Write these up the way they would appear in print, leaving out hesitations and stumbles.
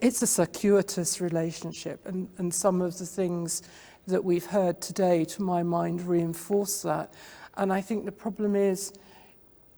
it's a circuitous relationship, and some of the things that we've heard today, to my mind, reinforce that. And I think the problem is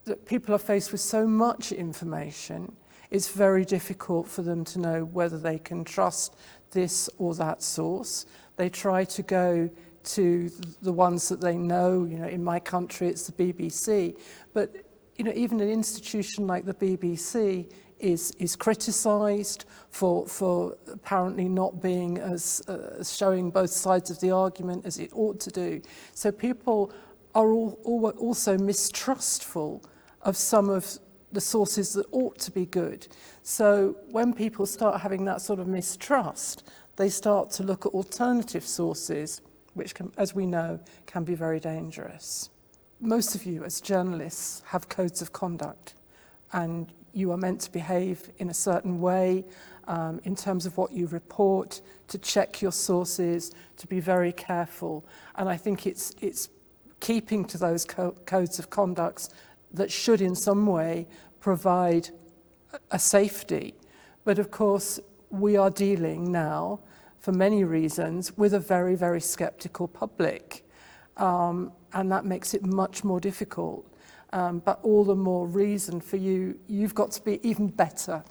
that people are faced with so much information, it's very difficult for them to know whether they can trust this or that source. They try to go to the ones that they know. You know, in my country, it's the BBC. But you know, even an institution like the BBC is criticised for apparently not being as showing both sides of the argument as it ought to do. So people are also mistrustful of some of the sources that ought to be good. So when people start having that sort of mistrust, they start to look at alternative sources, which can, as we know, can be very dangerous. Most of you as journalists have codes of conduct, and you are meant to behave in a certain way in terms of what you report, to check your sources, to be very careful. And I think it's keeping to those codes of conduct that should in some way provide a safety. But of course, we are dealing now, for many reasons, with a very, very sceptical public. And that makes it much more difficult. But all the more reason for you've got to be even better